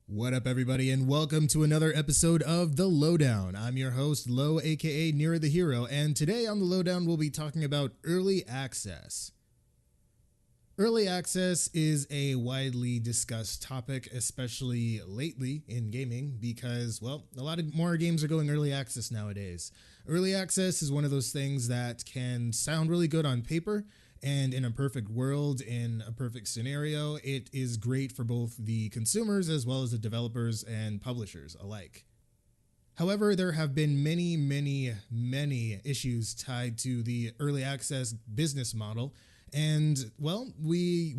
What up, everybody, and welcome to another episode of The LoDown. I'm your host, Lo, aka NeroTheHero, and today on The LoDown, we'll be talking about early access. Early access is a widely discussed topic, especially lately in gaming, because, well, a lot of more games are going early access nowadays. Early access is one of those things that can sound really good on paper, and in a perfect world, in a perfect scenario, it is great for both the consumers as well as the developers and publishers alike. However, there have been many issues tied to the early access business model, and well, we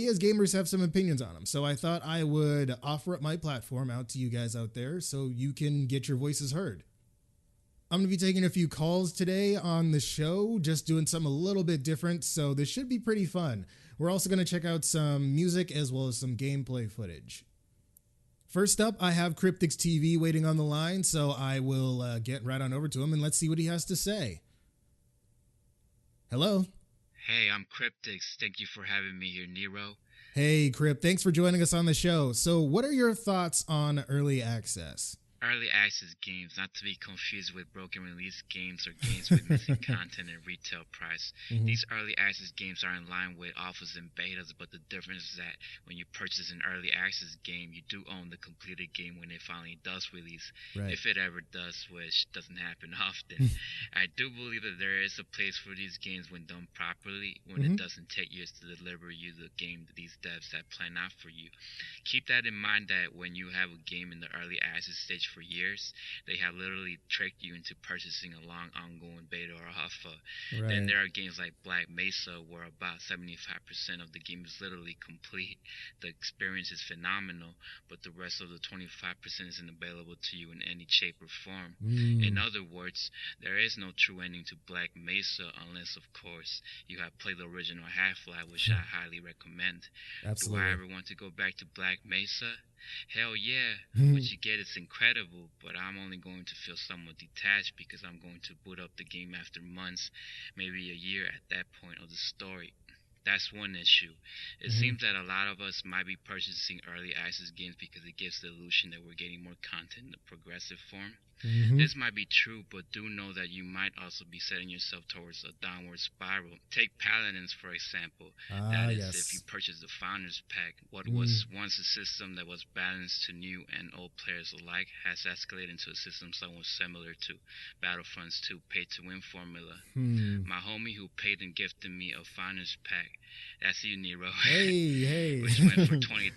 as gamers have some opinions on them. So I thought I would offer up my platform out to you guys out there so you can get your voices heard. I'm going to be taking a few calls today on the show, just doing something a little bit different, so this should be pretty fun. We're also going to check out some music as well as some gameplay footage. First up, I have Cryptix TV waiting on the line, so I will get right on over to him and let's see what he has to say. Hello? Hey, I'm Cryptix. Thank you for having me here, Nero. Hey, Crypt, thanks for joining us on the show. So what are your thoughts on early access? Early access games, not to be confused with broken release games or games with missing content and retail price. These early access games are in line with alphas and betas, but the difference is that when you purchase an early access game, you do own the completed game when it finally does release. Right. If it ever does, which doesn't happen often. I do believe that there is a place for these games when done properly, when it doesn't take years to deliver you the game that these devs have planned out for you. Keep that in mind that when you have a game in the early access stage for years, they have literally tricked you into purchasing a long ongoing beta or alpha. Right. Then there are games like Black Mesa where about 75% of the game is literally complete. The experience is phenomenal, but the rest of the 25% isn't available to you in any shape or form. In other words, there is no true ending to Black Mesa unless, of course, you have played the original Half-Life, which I highly recommend. Absolutely. Do I ever want to go back to Black Mesa? Hell yeah, what you get is incredible, but I'm only going to feel somewhat detached because I'm going to boot up the game after months, maybe a year at that point of the story. That's one issue. It seems that a lot of us might be purchasing early access games because it gives the illusion that we're getting more content in the progressive form. This might be true, but do know that you might also be setting yourself towards a downward spiral. Take Paladins, for example. That is, if you purchase the Founders Pack, what was once a system that was balanced to new and old players alike has escalated into a system somewhat similar to Battlefront's 2 pay-to-win formula. My homie who paid and gifted me a Founders Pack, that's you, Nero, Hey. which went for $20,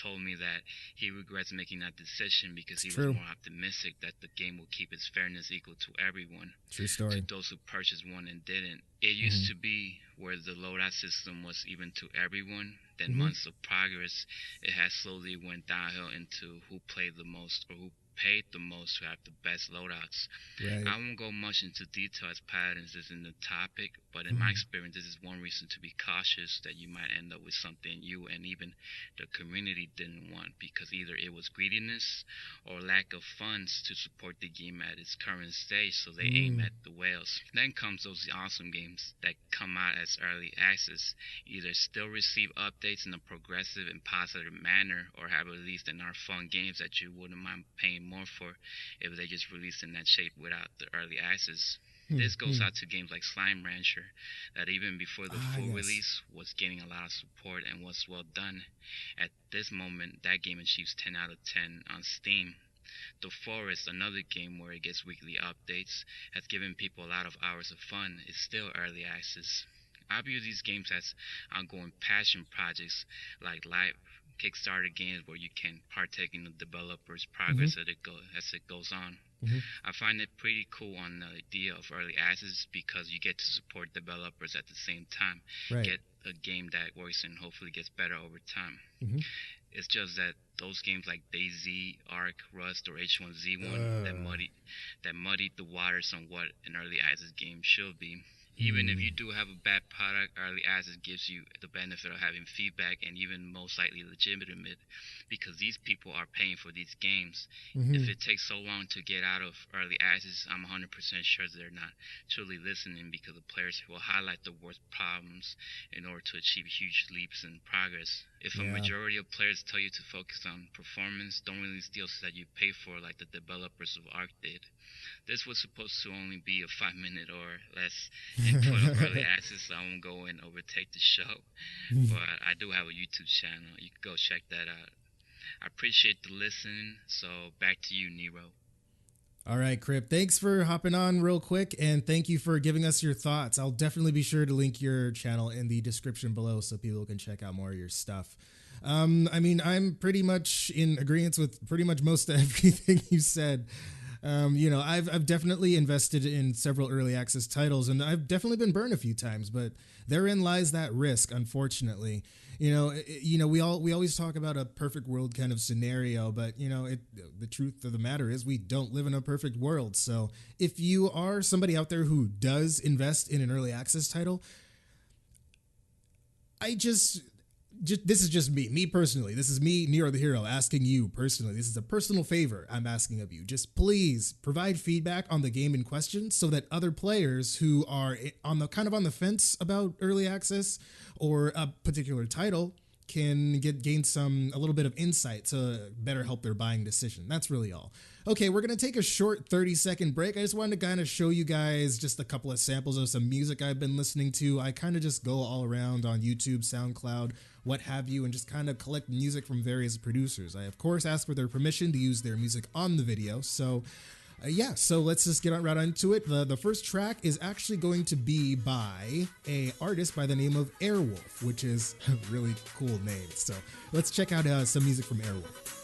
told me that he regrets making that decision because he was more optimistic that the game will keep its fairness equal to everyone. True story. To those who purchased one and didn't. It used to be where the loadout system was even to everyone. Then months of progress, it has slowly went downhill into who played the most or who paid the most to have the best loadouts. Right. I won't go much into detail as Paladins isn't the topic, but in my experience, this is one reason to be cautious that you might end up with something you and even the community didn't want because either it was greediness or lack of funds to support the game at its current stage, so they aim at the whales. Then comes those awesome games that come out as early access, either still receive updates in a progressive and positive manner or have released and are fun games that you wouldn't mind paying more for if they just released in that shape without the early access. This goes out to games like Slime Rancher, that even before the full release was getting a lot of support and was well done. At this moment, that game achieves 10 out of 10 on Steam. The Forest, another game where it gets weekly updates, has given people a lot of hours of fun, is still early access. I view these games as ongoing passion projects like live Kickstarter games where you can partake in the developer's progress as it goes on. I find it pretty cool on the idea of early access because you get to support developers at the same time. Right. Get a game that works and hopefully gets better over time. It's just that those games like DayZ, Ark, Rust, or H1Z1 that muddied the waters on what an early access game should be. Even if you do have a bad product, early access gives you the benefit of having feedback and even most likely legitimate because these people are paying for these games. If it takes so long to get out of early access, I'm 100% sure they're not truly listening because the players will highlight the worst problems in order to achieve huge leaps in progress. If a Yeah. majority of players tell you to focus on performance, don't release DLCs that you pay for like the developers of Ark did. This was supposed to only be a 5 minute or less input of early access, so I won't go and overtake the show. But I do have a YouTube channel. You can go check that out. I appreciate the listening, so back to you, Nero. All right, Crip. Thanks for hopping on real quick, and thank you for giving us your thoughts. I'll definitely be sure to link your channel in the description below so people can check out more of your stuff. I mean, I'm pretty much in agreement with pretty much most of everything you said. I've definitely invested in several early access titles, and I've definitely been burned a few times. But therein lies that risk, unfortunately. We always talk about a perfect world kind of scenario, but the truth of the matter is we don't live in a perfect world. So if you are somebody out there who does invest in an early access title, I just this is just me personally. This is me, NeroTheHero, asking you personally. This is a personal favor I'm asking of you. Just please provide feedback on the game in question so that other players who are on the fence about early access or a particular title can gain a little bit of insight to better help their buying decision. That's really all. Okay, we're going to take a short 30-second break. I just wanted to kind of show you guys just a couple of samples of some music I've been listening to. I kind of just go all around on YouTube, SoundCloud, what have you, and just kind of collect music from various producers. I, of course, ask for their permission to use their music on the video. So let's just get right into it. The first track is actually going to be by a artist by the name of Airwolf, which is a really cool name. So let's check out some music from Airwolf.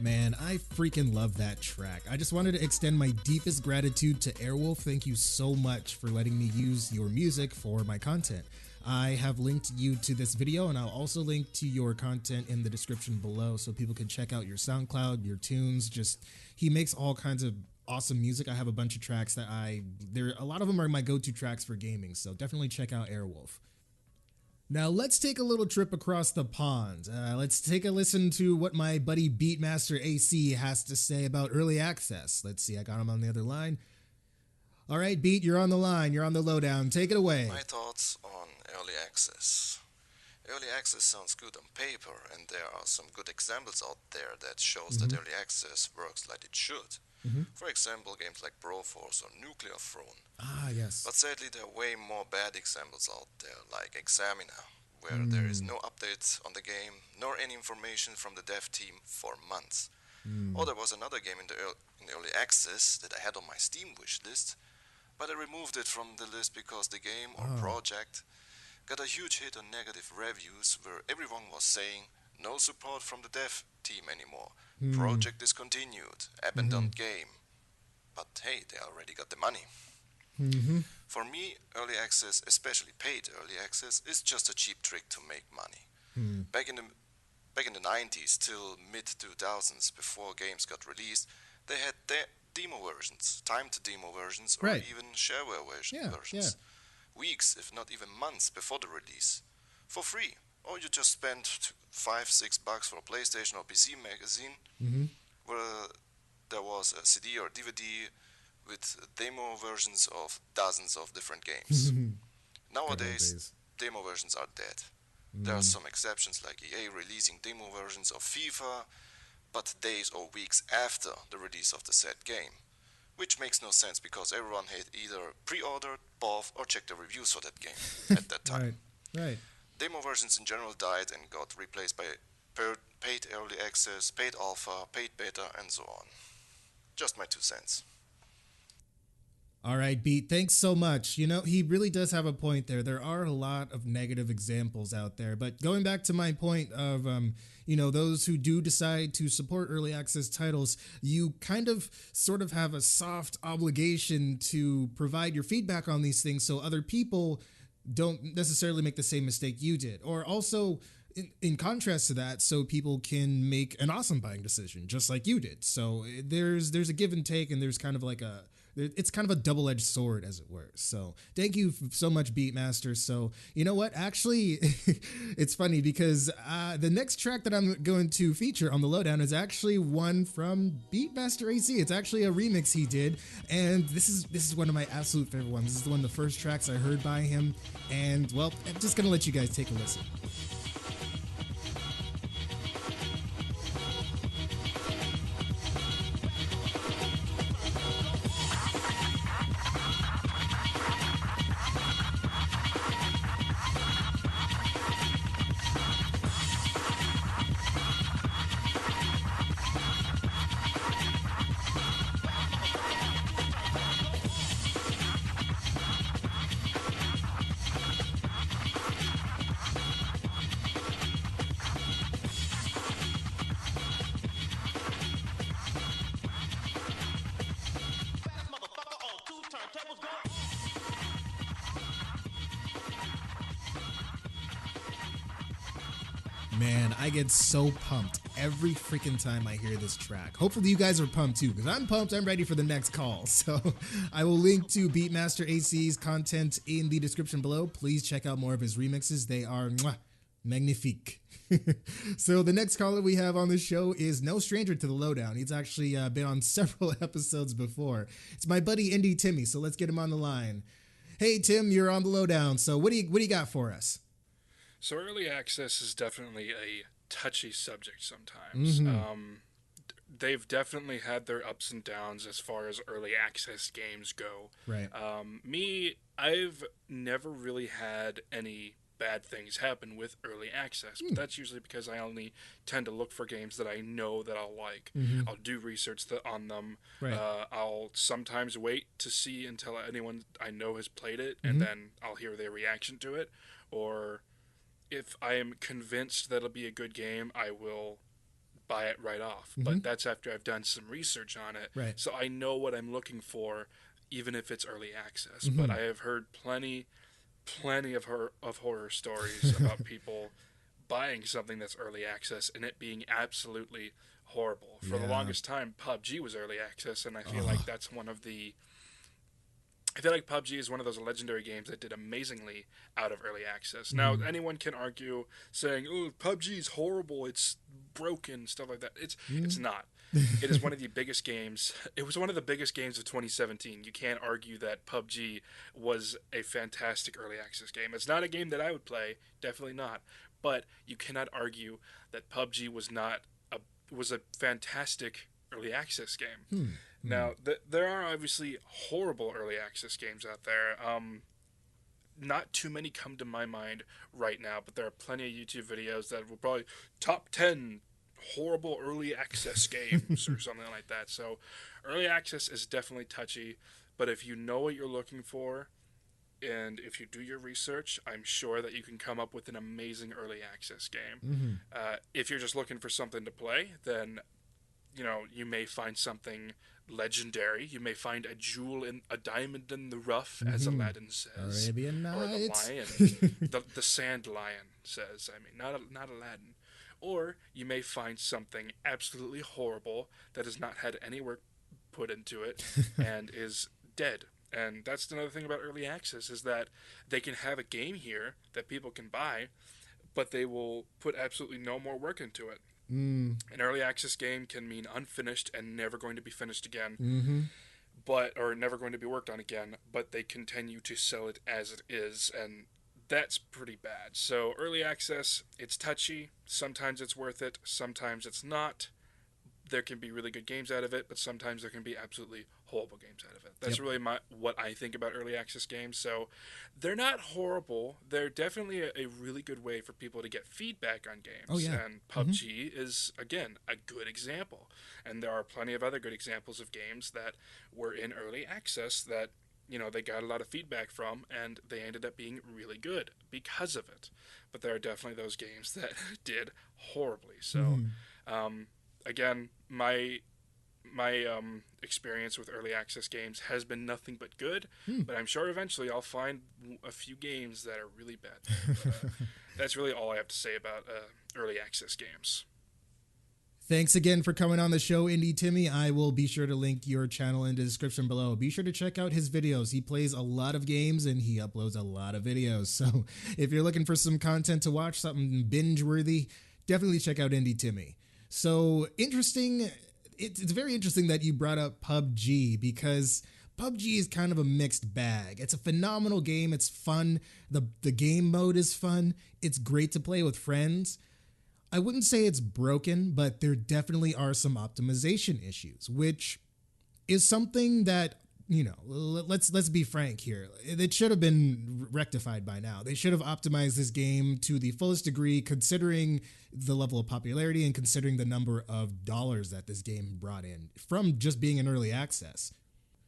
Man, I freaking love that track. I just wanted to extend my deepest gratitude to Airwolf. Thank you so much for letting me use your music for my content. I have linked you to this video, and I'll also link to your content in the description below so people can check out your SoundCloud, your tunes. He makes all kinds of awesome music. I have a bunch of tracks a lot of them are my go-to tracks for gaming, so definitely check out Airwolf. Now let's take a little trip across the pond. Let's take a listen to what my buddy Beatmaster AC has to say about early access. Let's see, I got him on the other line. All right, Beat, you're on the line. You're on the lowdown. Take it away. My thoughts on early access. Early access sounds good on paper, and there are some good examples out there that shows that early access works like it should. For example, games like Broforce or Nuclear Throne. Ah, yes. But sadly, there are way more bad examples out there, like Examiner, where there is no updates on the game, nor any information from the dev team for months. Or there was another game in early access that I had on my Steam wish list, but I removed it from the list because the game or project got a huge hit on negative reviews where everyone was saying no support from the dev team anymore. Project discontinued, abandoned game. But hey, they already got the money. For me, early access, especially paid early access, is just a cheap trick to make money. Back in the 90s till mid 2000s, before games got released, they had demo versions, timed demo versions, or even shareware versions. Weeks, if not even months before the release, for free. Or you just spend $5-6 for a PlayStation or PC magazine, where there was a CD or DVD with demo versions of dozens of different games. Nowadays, demo versions are dead. There are some exceptions like EA releasing demo versions of FIFA, but days or weeks after the release of the said game. Which makes no sense because everyone had either pre-ordered, bought, or checked the reviews for that game at that time. Right. Demo versions in general died and got replaced by paid early access, paid alpha, paid beta, and so on. Just my 2 cents. All right, Beat. Thanks so much. You know, he really does have a point there. There are a lot of negative examples out there. But going back to my point of, those who do decide to support early access titles, you kind of sort of have a soft obligation to provide your feedback on these things so other people don't necessarily make the same mistake you did. Or also, in contrast to that, so people can make an awesome buying decision just like you did. So there's a give and take, and there's kind of like it's kind of a double-edged sword, as it were. So thank you so much, Beatmaster. So you know what? Actually, it's funny because the next track that I'm going to feature on the Lowdown is actually one from Beatmaster AC. It's actually a remix he did, and this is one of my absolute favorite ones. This is one of the first tracks I heard by him, and well, I'm just gonna let you guys take a listen. Man, I get so pumped every freaking time I hear this track. Hopefully you guys are pumped too, because I'm pumped. I'm ready for the next call. So I will link to Beatmaster AC's content in the description below. Please check out more of his remixes. They are magnifique. So the next caller we have on the show is no stranger to the Lowdown. He's actually been on several episodes before. It's my buddy Indie Timmy, so let's get him on the line. Hey Tim, you're on the Lowdown. So what do you got for us? So early access is definitely a touchy subject sometimes. Mm-hmm. They've definitely had their ups and downs as far as early access games go. Right. I've never really had any bad things happen with early access, but that's usually because I only tend to look for games that I know that I'll like. Mm-hmm. I'll do research on them. Right. I'll sometimes wait to see until anyone I know has played it, and then I'll hear their reaction to it, or if I am convinced that it'll be a good game, I will buy it right off. Mm-hmm. But that's after I've done some research on it. Right. So I know what I'm looking for, even if it's early access. Mm-hmm. But I have heard plenty of horror stories about people buying something that's early access and it being absolutely horrible. For the longest time, PUBG was early access, and I feel like that's one of the... I feel like PUBG is one of those legendary games that did amazingly out of early access. Now, anyone can argue saying, "Oh, PUBG is horrible, it's broken," stuff like that. It's not. It is one of the biggest games. It was one of the biggest games of 2017. You can't argue that PUBG was a fantastic early access game. It's not a game that I would play, definitely not. But you cannot argue that PUBG was a fantastic early access game. Now, there are obviously horrible early access games out there. Not too many come to my mind right now, but there are plenty of YouTube videos that will probably top 10 horrible early access games or something like that. So early access is definitely touchy, but if you know what you're looking for and if you do your research, I'm sure that you can come up with an amazing early access game. If you're just looking for something to play, then you may find something legendary. You may find a diamond in the rough, as Aladdin says, Arabian Nights, or the lion, the sand lion says. I mean, not Aladdin. Or you may find something absolutely horrible that has not had any work put into it and is dead. And that's another thing about early access, is that they can have a game here that people can buy, but they will put absolutely no more work into it. An early access game can mean unfinished and never going to be finished again, or never going to be worked on again, but they continue to sell it as it is, and that's pretty bad. So early access, it's touchy. Sometimes it's worth it, sometimes it's not. There can be really good games out of it, but sometimes there can be absolutely horrible games out of it. That's really what I think about early access games. So they're not horrible. They're definitely a really good way for people to get feedback on games. And PUBG is, again, a good example. And there are plenty of other good examples of games that were in early access that they got a lot of feedback from, and they ended up being really good because of it. But there are definitely those games that did horribly. So, again, my experience with early access games has been nothing but good, but I'm sure eventually I'll find a few games that are really bad. But, that's really all I have to say about early access games. Thanks again for coming on the show, Indie Timmy. I will be sure to link your channel in the description below. Be sure to check out his videos. He plays a lot of games and he uploads a lot of videos. So if you're looking for some content to watch, something binge-worthy, definitely check out Indie Timmy. So interesting. It's very interesting that you brought up PUBG, because PUBG is kind of a mixed bag. It's a phenomenal game. It's fun. The game mode is fun. It's great to play with friends. I wouldn't say it's broken, but there definitely are some optimization issues, which is something that, let's be frank here. It should have been rectified by now. They should have optimized this game to the fullest degree, considering the level of popularity and considering the number of dollars that this game brought in from just being an early access.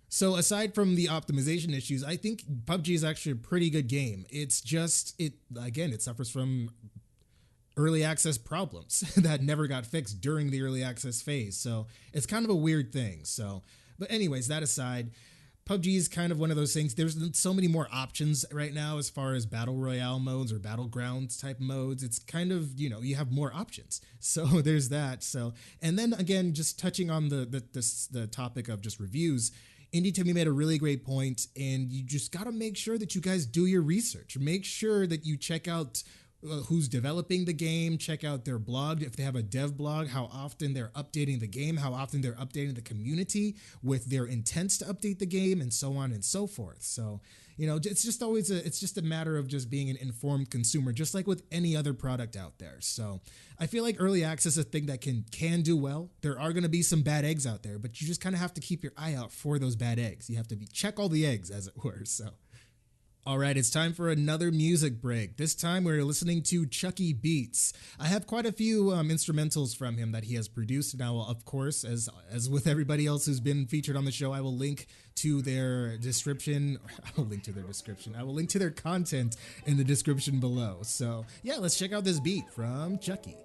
So aside from the optimization issues, I think PUBG is actually a pretty good game. It's just, it suffers from early access problems that never got fixed during the early access phase. So it's kind of a weird thing. But anyways, that aside, PUBG is kind of one of those things. There's so many more options right now as far as battle royale modes or battlegrounds type modes. It's kind of, you have more options. So there's that. So, and then again, just touching on the topic of just reviews, Indie Timmy made a really great point, and you just got to make sure that you guys do your research. Make sure that you check out who's developing the game, check out their blog, if they have a dev blog, how often they're updating the game, how often they're updating the community with their intents to update the game, and so on and so forth. So, it's just a matter of just being an informed consumer, just like with any other product out there. So I feel like early access is a thing that can do well. There are going to be some bad eggs out there, but you just kind of have to keep your eye out for those bad eggs. You have to check all the eggs, as it were. So all right, it's time for another music break. This time we're listening to Chucky Beats. I have quite a few instrumentals from him that he has produced, and I will, of course, as with everybody else who's been featured on the show, I will link to their description. I will link to their content in the description below. So yeah, let's check out this beat from Chucky.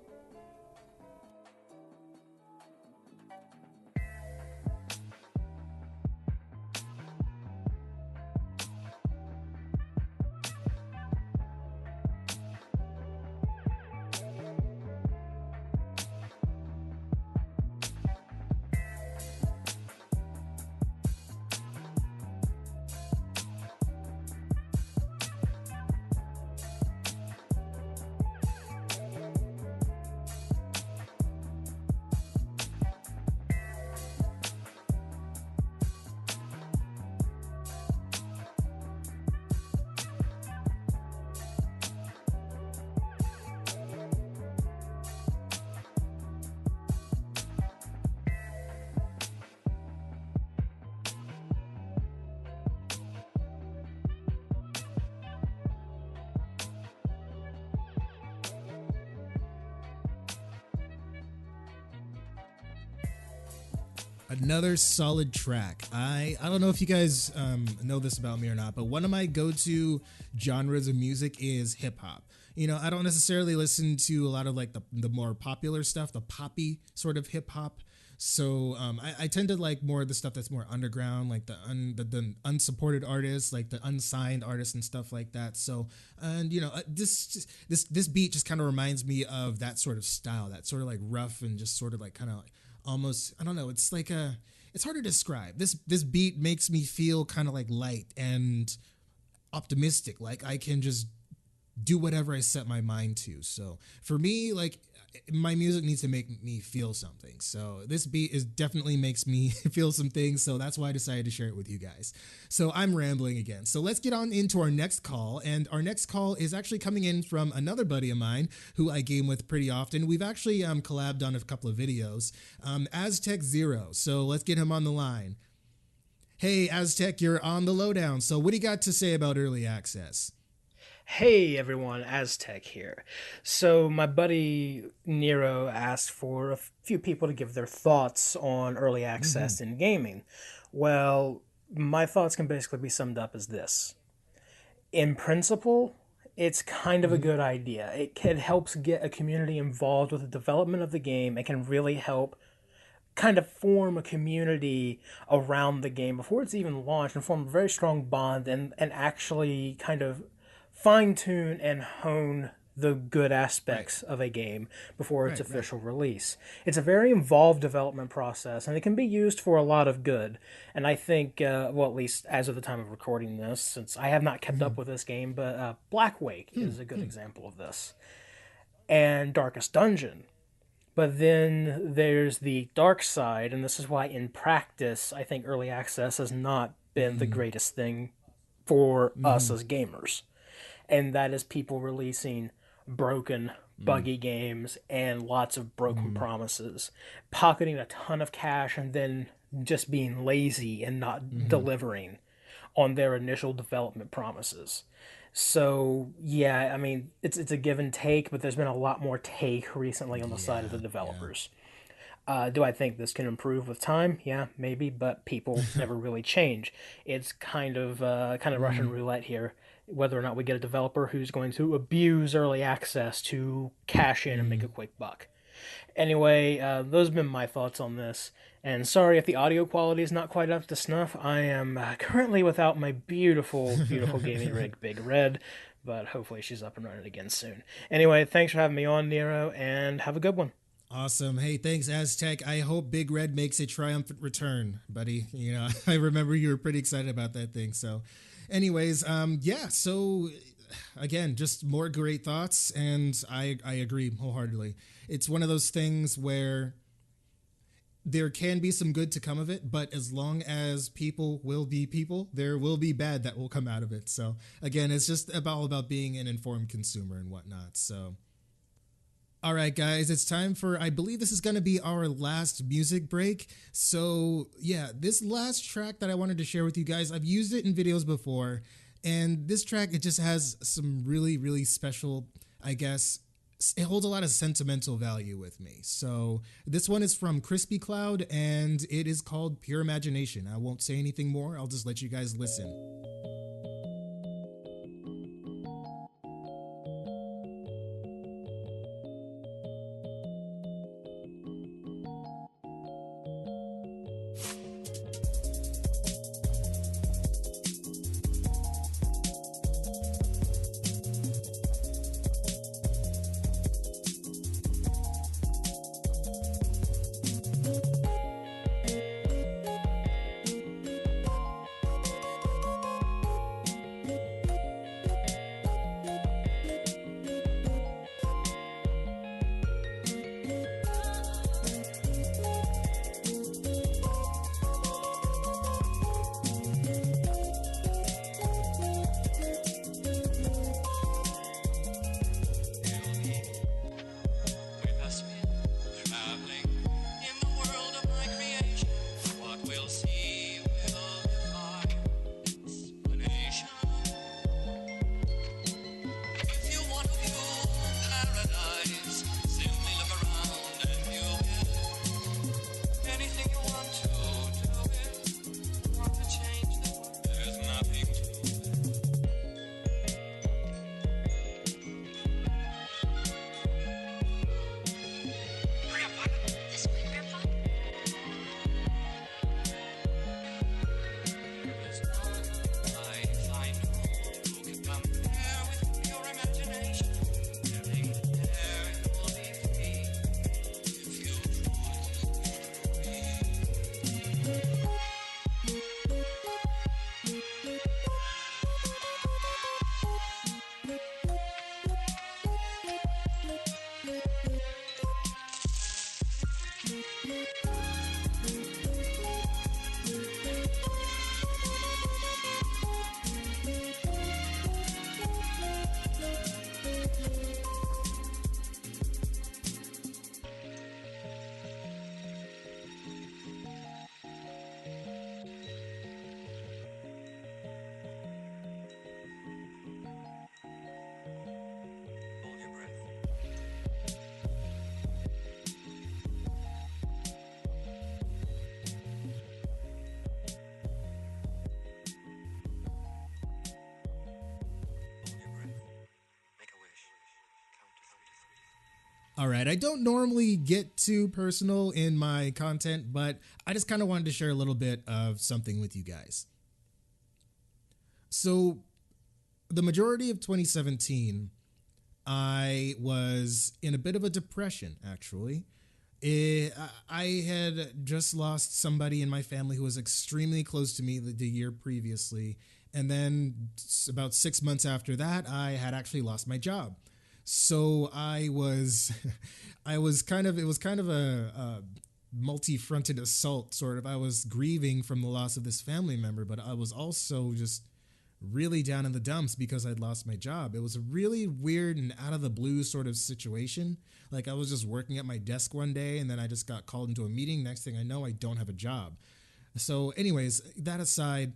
Another solid track. I don't know if you guys know this about me or not, but one of my go-to genres of music is hip-hop. I don't necessarily listen to a lot of like the more popular stuff, the poppy sort of hip-hop. So I tend to like more of the stuff that's more underground, like the unsupported artists, like the unsigned artists and stuff like that. So, and this beat just kind of reminds me of that sort of style, that sort of like rough and just sort of like kind of like almost, I don't know, it's like it's hard to describe. This beat makes me feel kind of like light and optimistic, like I can just do whatever I set my mind to. So for me, like, my music needs to make me feel something. So this beat definitely makes me feel some things. So that's why I decided to share it with you guys. So I'm rambling again. So let's get on into our next call. And our next call is actually coming in from another buddy of mine who I game with pretty often. We've actually collabed on a couple of videos, Aztec Zero. So let's get him on the line. Hey, Aztec, you're on the LoDown. So what do you got to say about early access? Hey everyone, Aztec here. So my buddy Nero asked for a few people to give their thoughts on early access in gaming. Well, my thoughts can basically be summed up as this. In principle, it's kind of a good idea. It helps get a community involved with the development of the game. It can really help kind of form a community around the game before it's even launched and form a very strong bond and actually kind of fine tune and hone the good aspects of a game before its official release. It's a very involved development process, and it can be used for a lot of good. And I think, well, at least as of the time of recording this, since I have not kept up with this game, but Black Wake is a good example of this. And Darkest Dungeon. But then there's the dark side, and this is why in practice I think early access has not been the greatest thing for us as gamers. And that is people releasing broken, buggy games and lots of broken promises, pocketing a ton of cash and then just being lazy and not delivering on their initial development promises. So, yeah, I mean, it's a give and take, but there's been a lot more take recently on the side of the developers. Do I think this can improve with time? Yeah, maybe, but people never really change. It's kind of Russian roulette here, whether or not we get a developer who's going to abuse early access to cash in and make a quick buck. Anyway, those have been my thoughts on this. And sorry if the audio quality is not quite up to snuff. I am currently without my beautiful, beautiful gaming rig, Big Red, but hopefully she's up and running again soon. Anyway, thanks for having me on, Nero, and have a good one. Awesome. Hey, thanks, Aztec. I hope Big Red makes a triumphant return, buddy. You know, I remember you were pretty excited about that thing. So, anyways, yeah. So, again, just more great thoughts, and I agree wholeheartedly. It's one of those things where there can be some good to come of it, but as long as people will be people, there will be bad that will come out of it. So, again, it's just all about being an informed consumer and whatnot. So. All right, guys, it's time for, I believe this is going to be our last music break. So, yeah, this last track that I wanted to share with you guys, I've used it in videos before, and this track, it just has some really, really special, I guess, it holds a lot of sentimental value with me. So, this one is from Crispy Cloud, and it is called Pure Imagination. I won't say anything more. I'll just let you guys listen. All right, I don't normally get too personal in my content, but I just kind of wanted to share a little bit of something with you guys. So, the majority of 2017, I was in a bit of a depression, actually. I had just lost somebody in my family who was extremely close to me the year previously. And then about 6 months after that, I had actually lost my job. So I was, it was kind of a multi-fronted assault, sort of. I was grieving from the loss of this family member, but I was also just really down in the dumps because I'd lost my job. It was a really weird and out of the blue sort of situation. Like, I was just working at my desk one day and then I just got called into a meeting. Next thing I know, I don't have a job. So anyways, that aside,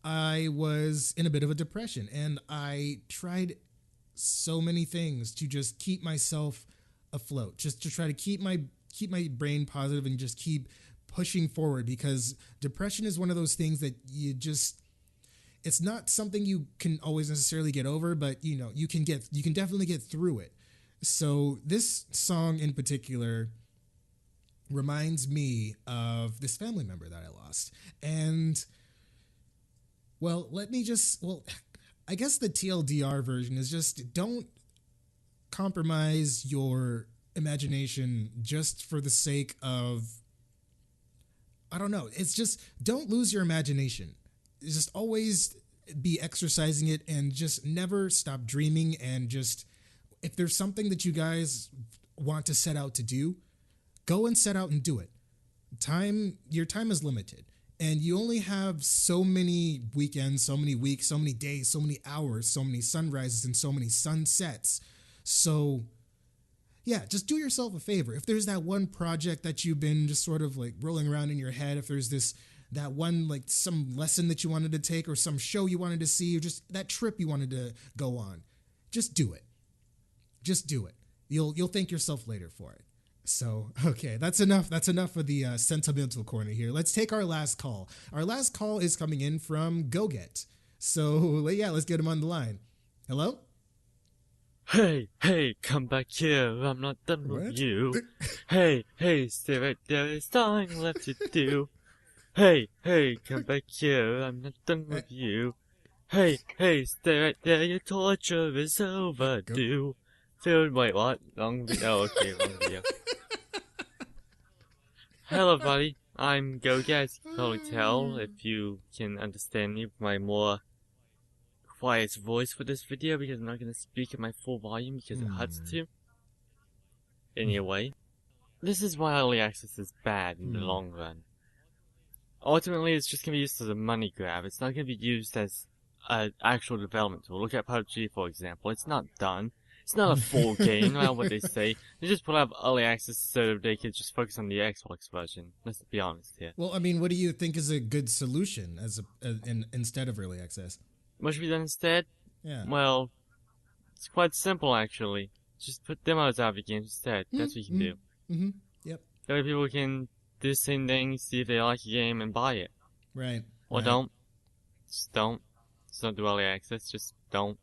I was in a bit of a depression and I tried so many things to just keep myself afloat, just to try to keep my brain positive and just keep pushing forward, because depression is one of those things that it's not something you can always necessarily get over, but you can definitely get through it. So this song in particular reminds me of this family member that I lost. And well, I guess the TLDR version is just don't compromise your imagination just for the sake of, I don't know. It's just don't lose your imagination. Just always be exercising it and just never stop dreaming. And just, if there's something that you guys want to set out to do, go and set out and do it. Your time is limited and you only have so many weekends, so many weeks, so many days, so many hours, so many sunrises and so many sunsets. So yeah, just do yourself a favor. If there's that one project that you've been just sort of like rolling around in your head, if there's that one, like some lesson that you wanted to take or some show you wanted to see or just that trip you wanted to go on, just do it. Just do it. You'll thank yourself later for it. So, okay, that's enough. That's enough of the sentimental corner here. Let's take our last call. Our last call is coming in from GoGet. So, yeah, let's get him on the line. Hello? Hey, come back here, I'm not done with you. Hey, stay right there, there's nothing left to do. Hey, come back here, I'm not done with you. Hey, stay right there, your torture is overdue. Wait, what? Wrong video, okay, wrong video. Hello, buddy, I'm GoGet, as you can probably tell, if you can understand me with my more quiet voice for this video, because I'm not going to speak at my full volume because it hurts to. Anyway, this is why early access is bad in the long run. Ultimately, it's just going to be used as a money grab. It's not going to be used as an actual development tool. Look at PUBG, for example. It's not done. It's not a full game, no matter what they say. They just put up early access so they could just focus on the Xbox version. Let's be honest here. Well, I mean, what do you think is a good solution instead of early access? What should be done instead? Yeah. Well, it's quite simple, actually. Just put demos out of the games instead. That's what you can do. Mm-hmm. Yep. That way people can do the same thing, see if they like a game, and buy it. Right. Or don't. Just don't. Just don't do early access. Just don't.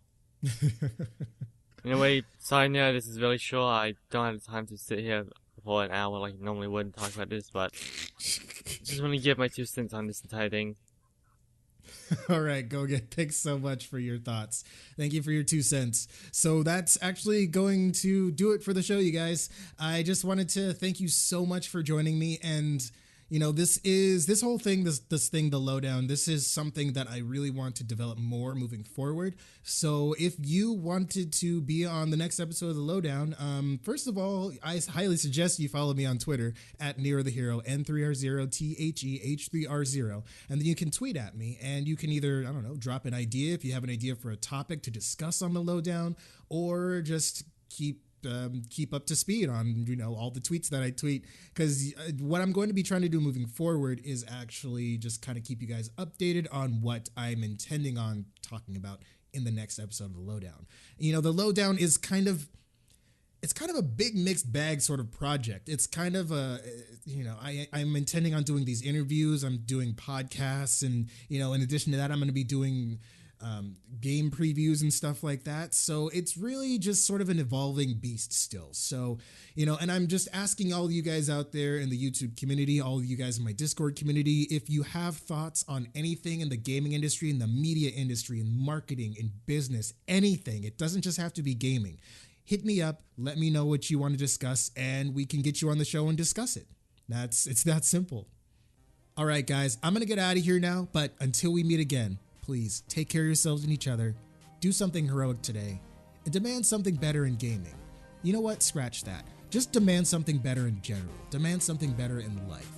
Anyway, side note, this is really short. I don't have the time to sit here for an hour like I normally would and talk about this, but just want to give my 2 cents on this entire thing. All right, GoGet. Thanks so much for your thoughts. Thank you for your 2 cents. So that's actually going to do it for the show, you guys. I just wanted to thank you so much for joining me. And, this whole thing, this thing, the LoDown, this is something that I really want to develop more moving forward. So if you wanted to be on the next episode of the LoDown, first of all, I highly suggest you follow me on Twitter at NeroTheHero, N3R0THEH3R0. And then you can tweet at me and you can either, drop an idea if you have an idea for a topic to discuss on the LoDown, or just keep up to speed on all the tweets that I tweet, because what I'm going to be trying to do moving forward is actually just kind of keep you guys updated on what I'm intending on talking about in the next episode of the LoDown. The LoDown is kind of a big mixed bag sort of project. It's kind of I'm intending on doing these interviews. I'm doing podcasts, and in addition to that, I'm going to be doing game previews and stuff like that. So it's really just sort of an evolving beast still. So, and I'm just asking all of you guys out there in the YouTube community, all of you guys in my Discord community, if you have thoughts on anything in the gaming industry, in the media industry, in marketing, in business, anything. It doesn't just have to be gaming. Hit me up, let me know what you want to discuss, and we can get you on the show and discuss it. It's that simple. All right, guys, I'm going to get out of here now, but until we meet again, please take care of yourselves and each other, do something heroic today, and demand something better in gaming. You know what? Scratch that. Just demand something better in general. Demand something better in life.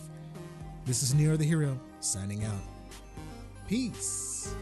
This is NeroTheHero, signing out. Peace.